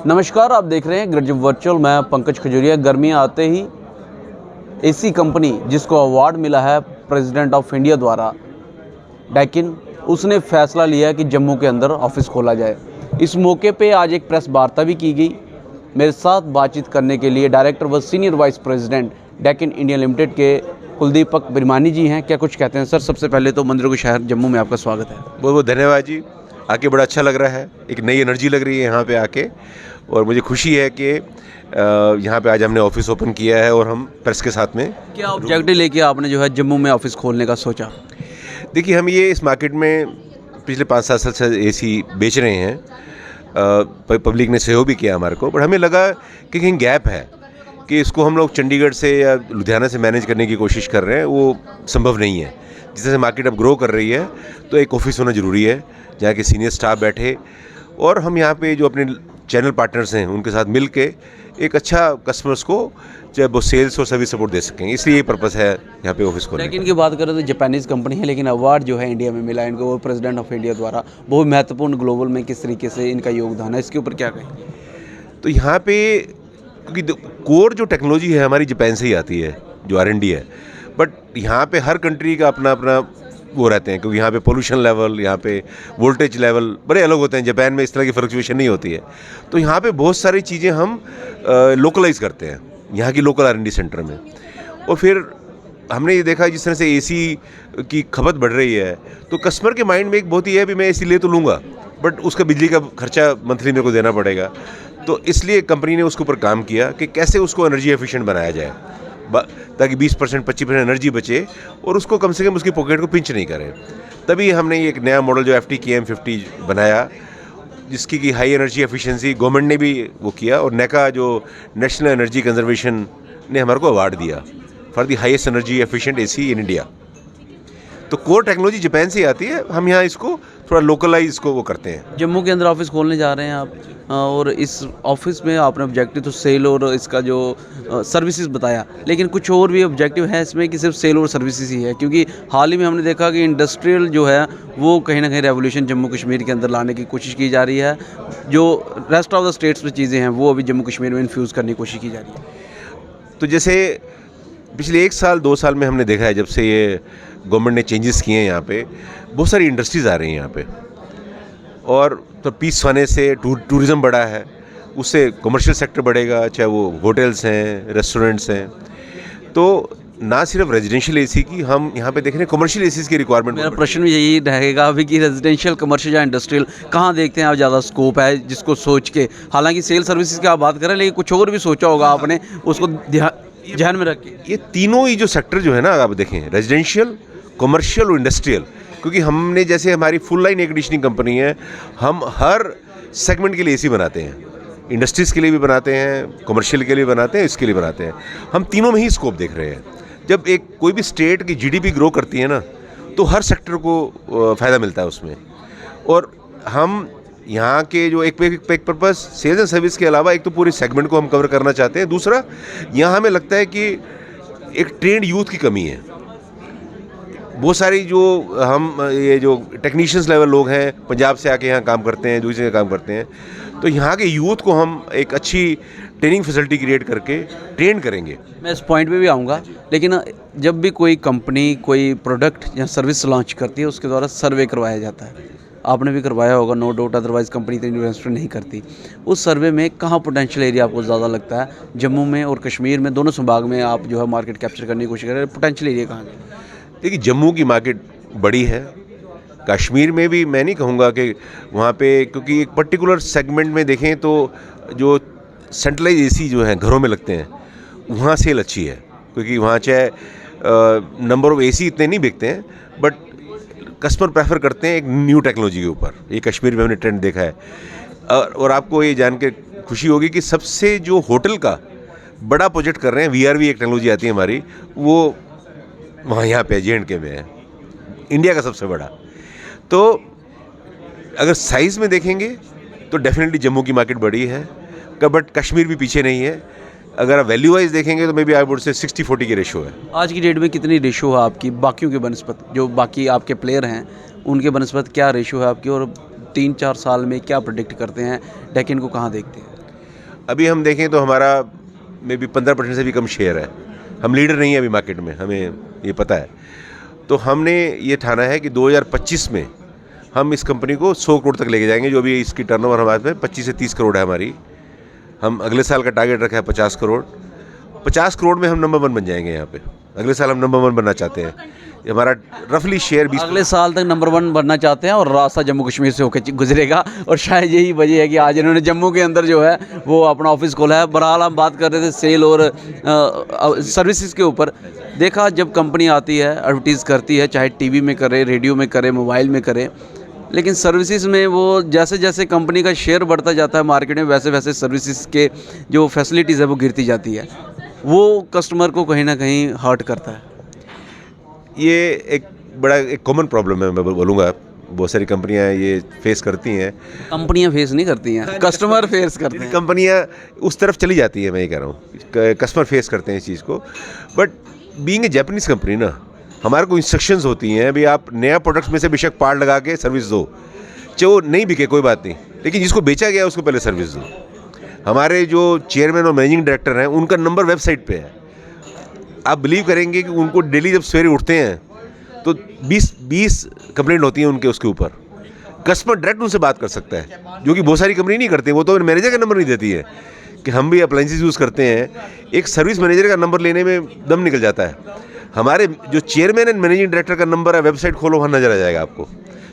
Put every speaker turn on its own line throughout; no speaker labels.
नमस्कार, आप देख रहे हैं ग्रज वर्चुअल। मैं पंकज खजूरिया। गर्मियाँ आते ही एसी कंपनी जिसको अवार्ड मिला है प्रेसिडेंट ऑफ इंडिया द्वारा, डेकिन, उसने फैसला लिया है कि जम्मू के अंदर ऑफिस खोला जाए। इस मौके पे आज एक प्रेस वार्ता भी की गई। मेरे साथ बातचीत करने के लिए डायरेक्टर व senior vice president Deccan India limited के कुलदीपक बिरमानी जी हैं। क्या कुछ कहते हैं सर? सबसे पहले तो मंदिरों के शहर जम्मू में आपका स्वागत है।
बहुत बहुत धन्यवाद जी। आके बड़ा अच्छा लग रहा है, एक नई एनर्जी लग रही है यहाँ पे आके, और मुझे खुशी है कि यहाँ पे आज हमने ऑफिस ओपन किया है और हम प्रेस के साथ में।
क्या ऑब्जेक्टिव लेके आपने जो है जम्मू में ऑफिस खोलने का सोचा?
देखिए, हम ये इस मार्केट में पिछले 5-7 साल से एसी बेच रहे हैं। पब्लिक ने सहयोग भी किया हमारे को, बट हमें लगा कि कहीं गैप है कि इसको हम लोग चंडीगढ़ से या लुधियाना से मैनेज करने की कोशिश कर रहे हैं, वो संभव नहीं है। जिस तरह से मार्केट अब ग्रो कर रही है तो एक ऑफिस होना ज़रूरी है जहाँ के सीनियर स्टाफ बैठे, और हम यहाँ पे जो अपने चैनल पार्टनर्स हैं उनके साथ मिल के एक अच्छा कस्टमर्स को चाहे वो सेल्स और सर्विस सपोर्ट दे सकें। इसलिए ये पर्पस है यहाँ पे ऑफिस खोलने का।
लेकिन की बात करें तो जापानीज़ कंपनी है, लेकिन अवार्ड जो है इंडिया में मिला है इनको, वो प्रेसिडेंट ऑफ इंडिया द्वारा। बहुत महत्वपूर्ण ग्लोबल में किस तरीके से इनका योगदान है, इसके ऊपर क्या कहेंगे?
तो यहाँ पे क्योंकि कोर जो टेक्नोलॉजी है हमारी जापान से ही आती है, जो R&D है, बट यहाँ पे हर कंट्री का अपना अपना वो रहते हैं, क्योंकि यहाँ पे पोल्यूशन लेवल, यहाँ पे वोल्टेज लेवल बड़े अलग होते हैं। जापान में इस तरह की फ्लक्चुएशन नहीं होती है, तो यहाँ पे बहुत सारी चीज़ें हम लोकलाइज करते हैं यहाँ की लोकल R&D सेंटर में। और फिर हमने ये देखा जिस तरह से एसी की खपत बढ़ रही है, तो कस्टमर के माइंड में एक बहुत ही है भी मैं एसी ले तो लूँगा, बट उसका बिजली का खर्चा मंथली मेरे को देना पड़ेगा। तो इसलिए कंपनी ने उसके ऊपर काम किया कि कैसे उसको एनर्जी एफिशिएंट बनाया जाए, ताकि 20% 25% एनर्जी बचे और उसको कम से कम उसकी पॉकेट को पिंच नहीं करे। तभी हमने ये एक नया मॉडल जो FT-KM50 बनाया, जिसकी की हाई एनर्जी एफिशिएंसी गवर्नमेंट ने भी वो किया, और नेका जो नेशनल एनर्जी कंजर्वेशन ने हमारे को अवार्ड दिया for the highest energy efficient AC in India. तो कोर टेक्नोलॉजी जापान से आती है, हम यहाँ इसको थोड़ा लोकलाइज इसको वो करते हैं।
जम्मू के अंदर ऑफिस खोलने जा रहे हैं आप, और इस ऑफिस में आपने ऑब्जेक्टिव तो सेल और इसका जो सर्विसेज बताया, लेकिन कुछ और भी ऑब्जेक्टिव है इसमें कि सिर्फ सेल और सर्विसेज ही है? क्योंकि हाल ही में हमने देखा कि इंडस्ट्रियल जो है वो कहीं ना कहीं रेवोल्यूशन जम्मू कश्मीर के अंदर लाने की कोशिश की जा रही है। जो रेस्ट ऑफ द स्टेट्स में चीज़ें हैं वो अभी जम्मू कश्मीर में इन्फ्यूज़ करने की कोशिश की जा रही है।
तो जैसे पिछले 1 साल 2 साल में हमने देखा है, जब से ये गवर्नमेंट ने चेंजेस किए हैं, यहाँ पे बहुत सारी इंडस्ट्रीज़ आ रही हैं यहाँ पे, और तो पीस आने से टूरिज़्म बढ़ा है, उससे कमर्शियल सेक्टर बढ़ेगा, चाहे वो होटल्स हैं, रेस्टोरेंट्स हैं। तो ना सिर्फ रेजिडेंशियल एसी की, हम यहाँ पे देख रहे हैं कमर्शियल एसीज़ की रिक्वायरमेंट।
मेरा प्रश्न भी यही रहेगा अभी कि रेजिडेंशियल, कमर्शियल या इंडस्ट्रियल कहाँ देखते हैं आप ज़्यादा स्कोप है जिसको सोच के? हालांकि सेल सर्विसेज की आप बात करें, लेकिन कुछ और भी सोचा होगा आपने, उसको ध्यान में रख के।
ये तीनों ही जो सेक्टर जो है ना, आप देखें, रेजिडेंशियल, कमर्शियल और इंडस्ट्रियल, क्योंकि हमने जैसे हमारी full line air conditioning company है, हम हर सेगमेंट के लिए एसी बनाते हैं। इंडस्ट्रीज़ के लिए भी बनाते हैं, कमर्शियल के लिए बनाते हैं, इसके लिए बनाते हैं। हम तीनों में ही स्कोप देख रहे हैं। जब एक कोई भी स्टेट की GDP ग्रो करती है ना, तो हर सेक्टर को फ़ायदा मिलता है उसमें। और हम यहाँ के जो एक पर्पस सेल्स एंड सर्विस के अलावा, एक तो पूरे सेगमेंट को हम कवर करना चाहते हैं, दूसरा यहाँ हमें लगता है कि एक ट्रेंड यूथ की कमी है। बहुत सारी जो हम ये जो टेक्नीशियंस लेवल लोग हैं, पंजाब से आके यहाँ काम करते हैं, दूसरी जगह काम करते हैं, तो यहाँ के यूथ को हम एक अच्छी ट्रेनिंग फैसिलिटी क्रिएट करके ट्रेन करेंगे।
मैं इस पॉइंट पे भी आऊँगा, लेकिन जब भी कोई कंपनी कोई प्रोडक्ट या सर्विस लॉन्च करती है, उसके द्वारा सर्वे करवाया जाता है। आपने भी करवाया होगा, नो डाउट, अदरवाइज़ कंपनी तो इन्वेस्ट नहीं करती। उस सर्वे में कहाँ पोटेंशियल एरिया आपको ज़्यादा लगता है? जम्मू में और कश्मीर में, दोनों संभाग में आप जो है मार्केट कैप्चर करने की कोशिश कर रहे हैं, पोटेंशियल एरिया कहाँ है?
देखिए, जम्मू की मार्केट बड़ी है, कश्मीर में भी मैं नहीं कहूँगा कि वहाँ पे, क्योंकि एक पर्टिकुलर सेगमेंट में देखें तो जो सेंट्रलाइज एसी जो हैं घरों में लगते हैं, वहाँ सेल अच्छी है, क्योंकि वहाँ चाहे नंबर ऑफ एसी इतने नहीं बिकते हैं, बट कस्टमर प्रेफर करते हैं एक न्यू टेक्नोलॉजी के ऊपर। ये कश्मीर में हमने ट्रेंड देखा है। और आपको ये जान के खुशी होगी कि सबसे जो होटल का बड़ा प्रोजेक्ट कर रहे हैं, VRV एक टेक्नोलॉजी आती है हमारी, वो वहाँ यहाँ पे J&K में है, इंडिया का सबसे बड़ा। तो अगर साइज़ में देखेंगे तो डेफिनेटली जम्मू की मार्केट बड़ी है, बट कश्मीर भी पीछे नहीं है। अगर आप वैल्यू वाइज देखेंगे तो may B I would say 60-40 की रेशो है।
आज की डेट में कितनी रेशो है आपकी बाकियों के बनस्पत, जो बाकी आपके प्लेयर हैं उनके बनस्पत क्या रेशो है आपकी, और 3-4 साल में क्या प्रेडिक्ट करते हैं, डेकिन को कहाँ देखते हैं?
अभी हम देखें तो हमारा मे बी 15% से भी कम शेयर है। हम लीडर नहीं है अभी मार्केट में, हमें ये पता है। तो हमने ये ठाना है कि 2025 में हम इस कंपनी को 100 करोड़ तक लेके जाएंगे। जो भी इसकी टर्नओवर हमारे पास 25 से 30 करोड़ है हमारी। हम अगले साल का टारगेट रखा है 50 करोड़। 50 करोड़ में हम नंबर 1 बन जाएंगे यहाँ पे। अगले साल हम नंबर 1 बनना चाहते हैं। हमारा रफली शेयर 20
अगले साल तक नंबर 1 बनना चाहते हैं और रास्ता जम्मू कश्मीर से होकर गुजरेगा। और शायद यही वजह है कि आज इन्होंने जम्मू के अंदर जो है वो अपना ऑफिस खोला है। बहरहाल हम बात कर रहे थे सेल और सर्विसेज के ऊपर। देखा, जब कंपनी आती है, एडवर्टीज़ करती है, चाहे टीवी में करे, रेडियो में करे, मोबाइल में करे, लेकिन सर्विसेज में वो जैसे जैसे कंपनी का शेयर बढ़ता जाता है मार्केट में, वैसे वैसे सर्विसेज के जो फैसिलिटीज़ है वो गिरती जाती है। वो कस्टमर को कहीं ना कहीं हर्ट करता है।
ये एक बड़ा एक कॉमन प्रॉब्लम है, मैं बोलूँगा। बहुत सारी कंपनियां ये फेस करती हैं।
कंपनियां फेस नहीं करती हैं, कस्टमर फेस करते हैं।
कंपनियां उस तरफ चली जाती है, मैं ये कह रहा हूँ। कस्टमर फेस करते हैं इस चीज़ को। But being a Japanese company ना, हमारे को इंस्ट्रक्शंस होती हैं, अभी आप नया प्रोडक्ट्स में से बेशक पार्ट लगा के सर्विस दो, चाहे वो नहीं बिके कोई बात नहीं, लेकिन जिसको बेचा गया उसको पहले सर्विस दो। हमारे जो चेयरमैन और मैनेजिंग डायरेक्टर हैं, उनका नंबर वेबसाइट पे है। आप बिलीव करेंगे कि उनको डेली जब सवेरे उठते हैं तो 20 कंप्लेंट होती हैं उनके उसके ऊपर। कस्टमर डायरेक्ट उनसे बात कर सकता है, जो कि बहुत सारी कंपनी नहीं करती। वो तो मैनेजर का नंबर नहीं देती है कि हम भी अप्लाइंसेस यूज़ करते हैं। एक सर्विस मैनेजर का नंबर लेने में दम निकल जाता है। हमारे जो चेयरमैन एंड मैनेजिंग डायरेक्टर का नंबर है, वेबसाइट खोलो, वहाँ नजर आ जाएगा आपको।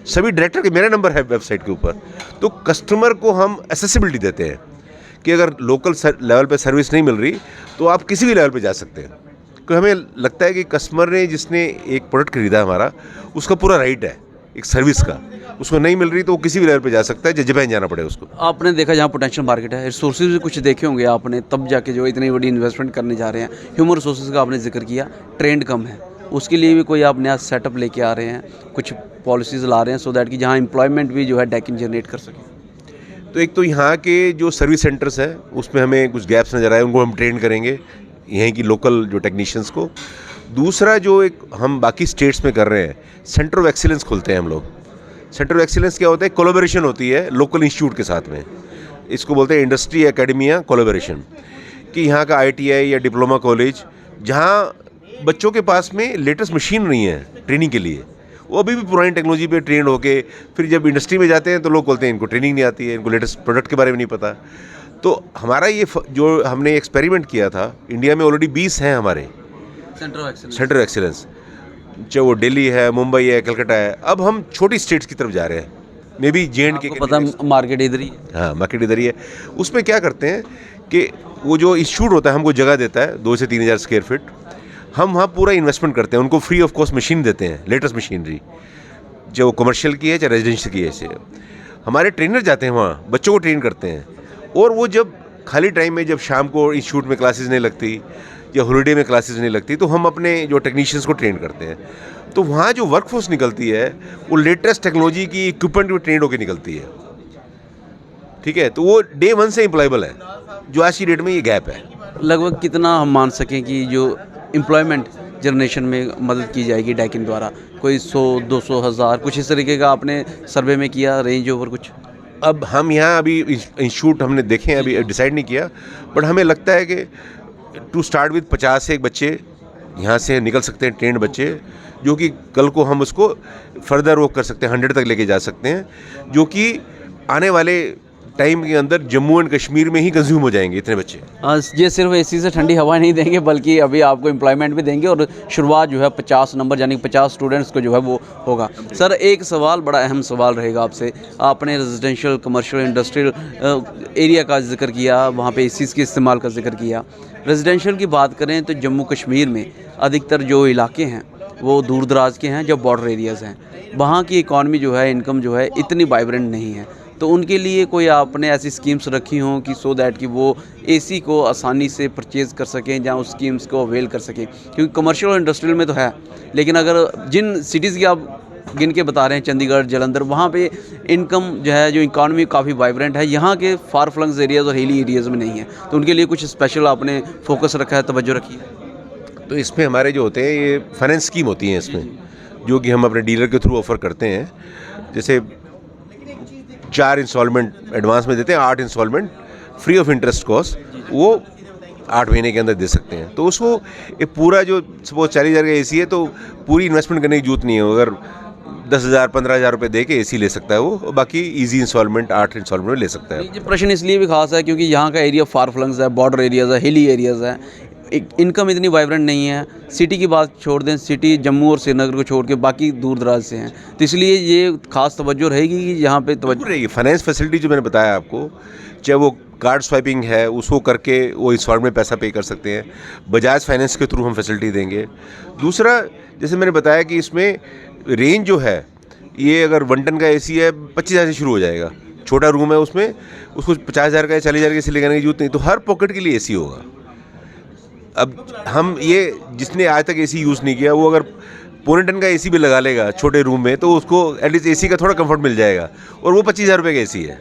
सभी डायरेक्टर के मेरा नंबर है वेबसाइट के ऊपर। तो कस्टमर को हम एक्सेसिबिलिटी देते हैं कि अगर लोकल लेवल पे सर्विस नहीं मिल रही तो आप किसी भी लेवल पे जा सकते हैं। क्योंकि हमें लगता है कि कस्टमर ने जिसने एक प्रोडक्ट खरीदा हमारा, उसका पूरा राइट है एक सर्विस का। उसको नहीं मिल रही तो वो किसी भी लेवल पे जा सकता है, चाहे जापान जाना पड़े उसको।
आपने देखा जहाँ पोटेंशियल मार्केट है, रिसोर्सेज भी कुछ देखे होंगे आपने, तब जाके जो इतनी बड़ी इन्वेस्टमेंट करने जा रहे हैं। ह्यूमन रिसोर्सेज का आपने जिक्र किया, ट्रेंड कम है, उसके लिए भी कोई आप नया सेटअप लेके आ रहे हैं, कुछ पॉलिसीज़ ला रहे हैं सो दैट कि जहाँ एम्प्लॉयमेंट भी जो है डेकिन जनरेट कर सके।
तो एक तो यहाँ के जो सर्विस सेंटर्स हैं उसमें हमें कुछ गैप्स नज़र आए, उनको हम ट्रेन करेंगे, यहीं की लोकल जो टेक्नीशियंस को। दूसरा जो एक हम बाकी स्टेट्स में कर रहे हैं, सेंटर ऑफ एक्सीलेंस खोलते हैं हम लोग। सेंटर ऑफ एक्सीलेंस क्या होता है? कोलैबोरेशन होती है लोकल इंस्टीट्यूट के साथ में। इसको बोलते हैं इंडस्ट्री एकेडमिया कोलैबोरेशन। कि यहाँ का ITI या डिप्लोमा कॉलेज, जहाँ बच्चों के पास में लेटेस्ट मशीन नहीं है ट्रेनिंग के लिए, वो अभी भी पुरानी टेक्नोलॉजी पे ट्रेन होके फिर जब इंडस्ट्री में जाते हैं तो लोग बोलते हैं इनको ट्रेनिंग नहीं आती है, इनको लेटेस्ट प्रोडक्ट के बारे में नहीं पता। तो हमारा ये जो हमने एक्सपेरिमेंट किया था, इंडिया में ऑलरेडी 20 हैं हमारे सेंटर ऑफ एक्सीलेंस, चाहे वो दिल्ली है, मुंबई है, कलकत्ता है। अब हम छोटी स्टेट्स की तरफ जा रहे हैं, मे बी JNK के।
पता मार्केट इधर ही,
हाँ मार्केट इधर ही है। उसमें क्या करते हैं कि वो जो इंस्टीट्यूट होता है हमको जगह देता है 2 से 3 हज़ार स्क्वायर फीट। हम वहाँ पूरा इन्वेस्टमेंट करते हैं, उनको फ्री ऑफ कॉस्ट मशीन देते हैं, लेटेस्ट मशीनरी, चाहे वो कमर्शियल की है चाहे रेजिडेंशियल की है। ऐसे हमारे ट्रेनर जाते हैं वहाँ, बच्चों को ट्रेन करते हैं। और वो जब खाली टाइम में, जब शाम को इंस्टीट्यूट में क्लासेस नहीं लगती या हॉलीडे में क्लासेस नहीं लगती, तो हम अपने जो टेक्नीशियंस को ट्रेन करते हैं। तो वहाँ जो वर्कफोर्स निकलती है वो लेटेस्ट टेक्नोलॉजी की इक्विपमेंट में ट्रेंड होकर निकलती है। ठीक है, तो वो डे 1 से एम्प्लॉयबल है, जो आज की डेट में ये गैप है।
लगभग कितना हम मान सकें कि जो एम्प्लॉयमेंट जनरेशन में मदद की जाएगी डेकिन द्वारा? कोई 100, 200, 1000, कुछ इस तरीके का आपने सर्वे में किया, रेंज ओवर कुछ?
अब हम यहाँ अभी इंस्टीट्यूट हमने देखे हैं, अभी डिसाइड नहीं किया, बट हमें लगता है कि टू स्टार्ट विद 50 से एक बच्चे यहाँ से निकल सकते हैं, ट्रेंड बच्चे, जो कि कल को हम उसको फर्दर वो कर सकते हैं, 100 तक लेके जा सकते हैं, जो कि आने वाले टाइम के अंदर जम्मू एंड कश्मीर में ही कंज्यूम हो जाएंगे इतने बच्चे।
ये सिर्फ AC से ठंडी हवा नहीं देंगे, बल्कि अभी आपको एम्प्लॉयमेंट भी देंगे और शुरुआत जो है 50 नंबर यानी 50 स्टूडेंट्स को जो है वो होगा। सर, एक सवाल, बड़ा अहम सवाल रहेगा आपसे। आपने रेजिडेंशियल, कमर्शियल, इंडस्ट्रियल एरिया का जिक्र किया, वहाँ पे ACs के इस्तेमाल का जिक्र किया। रेजिडेंशियल की बात करें तो जम्मू कश्मीर में अधिकतर जो इलाके हैं वो दूर दराज के हैं, जो बॉर्डर एरियाज़ हैं, वहाँ की इकॉनमी जो है, इनकम जो है इतनी वाइब्रेंट नहीं है। तो उनके लिए कोई आपने ऐसी स्कीम्स रखी हों कि सो दैट कि वो AC को आसानी से परचेज़ कर सकें, जहाँ उस स्कीम्स को अवेल कर सकें? क्योंकि कमर्शियल और इंडस्ट्रियल में तो है, लेकिन अगर जिन सिटीज़ की आप गिन के बता रहे हैं, चंडीगढ़, जालंधर, वहाँ पे इनकम जो है, जो इकॉनमी काफ़ी वाइब्रेंट है, यहाँ के फार फ्लंग्स एरियाज़ और हिली एरियाज़ में नहीं है। तो उनके लिए कुछ स्पेशल आपने फोकस रखा है, तवज्जो रखी है?
तो इसमें हमारे जो होते हैं ये फाइनेंस स्कीम होती हैं इसमें, जो कि हम अपने डीलर के थ्रू ऑफ़र करते हैं। जैसे 4 इंस्टॉलमेंट एडवांस में देते हैं, 8 instalment free of interest cost, वो 8 महीने के अंदर दे सकते हैं। तो उसको ये पूरा जो सपोज 40,000 का एसी है तो पूरी इन्वेस्टमेंट करने की जरूरत नहीं है। अगर 10,000 15,000 रुपये दे के एसी ले सकता है वो, बाकी इजी इंस्टॉलमेंट 8 इंस्टॉलमेंट में ले सकता है।
ये प्रश्न इसलिए भी खास है क्योंकि यहाँ का एरिया फार फ्लंग्स है, बॉर्डर एरियाज़ है, हिली एरियाज़ है, इनकम इतनी वाइब्रेंट नहीं है। सिटी की बात छोड़ दें, सिटी जम्मू और श्रीनगर को छोड़ के बाकी दूर दराज से हैं, तो इसलिए ये खास तवज्जो रहेगी कि यहाँ पे तवज्जो
रहेगी। फाइनेंस फैसिलिटी जो मैंने बताया आपको, चाहे वो कार्ड स्वाइपिंग है उसको करके वो इंस्टॉलमेंट में पैसा पे कर सकते हैं, बजाज फाइनेंस के थ्रू हम फैसिलिटी देंगे। दूसरा, जैसे मैंने बताया कि इसमें रेंज जो है, ये अगर 1 टन का एसी है 25,000 से शुरू हो जाएगा। छोटा रूम है उसमें, उसको 50,000 का या 40,000 का एसी लगाने की जरूरत नहीं, तो हर पॉकेट के लिए एसी होगा। अब हम ये जिसने आज तक एसी यूज़ नहीं किया, वो अगर 1.25 टन का एसी भी लगा लेगा छोटे रूम में, तो उसको एटलीस्ट एसी का थोड़ा कंफर्ट मिल जाएगा, और वो 25,000 रुपये का एसी है।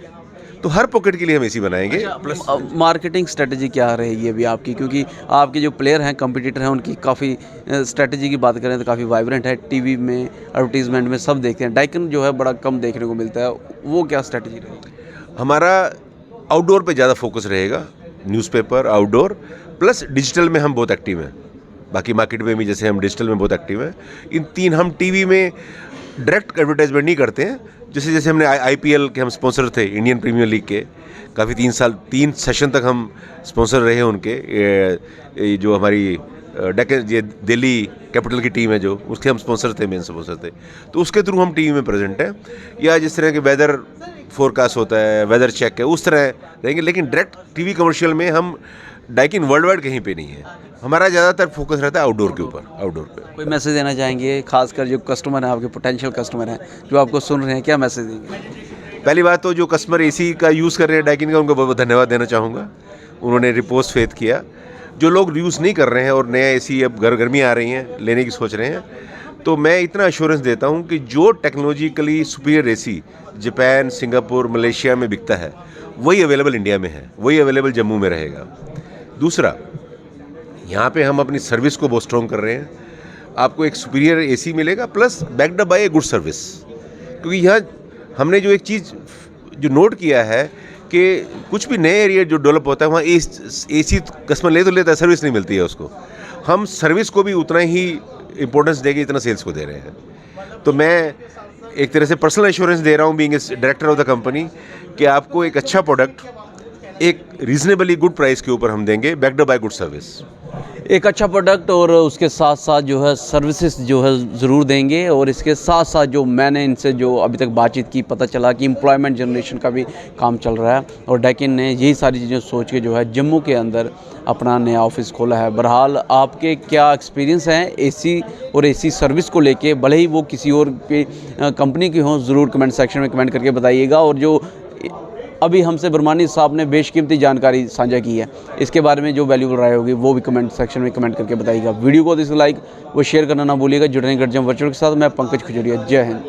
तो हर पॉकेट के लिए हम एसी बनाएंगे।
प्लस मार्केटिंग स्ट्रेटजी क्या रहेगी अभी आपकी, क्योंकि आपके जो प्लेयर हैं, कंपटीटर हैं, उनकी काफ़ी स्ट्रेटजी की बात करें तो काफ़ी वाइब्रेंट है, टीवी में एडवर्टीजमेंट में सब देखते हैं। डाइकन जो है बड़ा कम देखने को मिलता है, वो क्या स्ट्रेटजी रहेगी?
हमारा आउटडोर पे ज़्यादा फोकस रहेगा, न्यूज़पेपर, आउटडोर, प्लस डिजिटल में हम बहुत एक्टिव हैं। बाकी मार्केट में भी जैसे हम डिजिटल में बहुत एक्टिव हैं। इन 3 हम टीवी में डायरेक्ट एडवर्टाइजमेंट नहीं करते हैं। जैसे हमने IPL के हम स्पॉन्सर थे, इंडियन प्रीमियर लीग के, काफ़ी 3 सेशन तक हम स्पॉन्सर रहे हैं उनके। ये जो हमारी डेक्कन, ये दिल्ली कैपिटल की टीम है जो, उसके हम स्पॉन्सर थे, मेन स्पॉन्सर थे। तो उसके थ्रू हम टीवी में प्रेजेंट हैं, या जिस तरह के वेदर फोरकास्ट होता है, वेदर चेक है, उस तरह रहेंगे। लेकिन डायरेक्ट टीवी कमर्शियल में हम डाइकिन वर्ल्ड वाइड कहीं पे नहीं है। हमारा ज़्यादातर फोकस रहता है आउटडोर के ऊपर, आउटडोर पे।
कोई मैसेज देना चाहेंगे, खासकर जो कस्टमर हैं, आपके पोटेंशियल कस्टमर हैं जो आपको सुन रहे हैं, क्या मैसेज देंगे?
पहली बात तो जो कस्टमर एसी का यूज़ कर रहे हैं डाइकिन का, उनको बहुत बहुत धन्यवाद देना चाहूँगा। उन्होंने रिपोज फेथ किया। जो लोग यूज़ नहीं कर रहे हैं और नया एसी अब गर्मी आ रही हैं, लेने की सोच रहे हैं, तो मैं इतना एश्योरेंस देता हूँ कि जो technologically superior AC Japan, Singapore, Malaysia में बिकता है, वही अवेलेबल इंडिया में है, वही अवेलेबल जम्मू में रहेगा। दूसरा, यहाँ पे हम अपनी सर्विस को बहुत स्ट्रॉन्ग कर रहे हैं। आपको एक सुपीरियर एसी मिलेगा, plus backed up by a good service. क्योंकि यहाँ हमने जो एक चीज़ जो नोट किया है कि कुछ भी नए एरिया जो डेवलप होता है, वहाँ एसी कस्टमर ले तो लेता है, सर्विस नहीं मिलती है उसको। हम सर्विस को भी उतना ही इम्पोर्टेंस देके इतना सेल्स को दे रहे हैं। तो मैं एक तरह से पर्सनल एश्योरेंस दे रहा हूँ, being director of the company, कि आपको एक अच्छा प्रोडक्ट एक रीजनेबली गुड प्राइस के ऊपर हम देंगे, बैक्ड बाय गुड सर्विस।
एक अच्छा प्रोडक्ट और उसके साथ साथ जो है सर्विसेज जो है ज़रूर देंगे। और इसके साथ साथ जो मैंने इनसे जो अभी तक बातचीत की, पता चला कि एम्प्लॉयमेंट जनरेशन का भी काम चल रहा है, और डाइकिन ने यही सारी चीज़ें सोच के जो है जम्मू के अंदर अपना नया ऑफिस खोला है। बहरहाल आपके क्या एक्सपीरियंस हैं एसी और एसी सर्विस को लेके, भले ही वो किसी और की कंपनी की हों, ज़रूर कमेंट सेक्शन में कमेंट करके बताइएगा। और जो अभी हमसे बरमानी साहब ने बेशकीमती जानकारी साझा की है, इसके बारे में जो वैल्यूबल राय होगी वो भी कमेंट सेक्शन में कमेंट करके बताइएगा। वीडियो को लाइक व शेयर करना ना भूलिएगा। जुड़ने गर्जम वर्चुअल के साथ मैं पंकज खजूरिया। जय हिंद।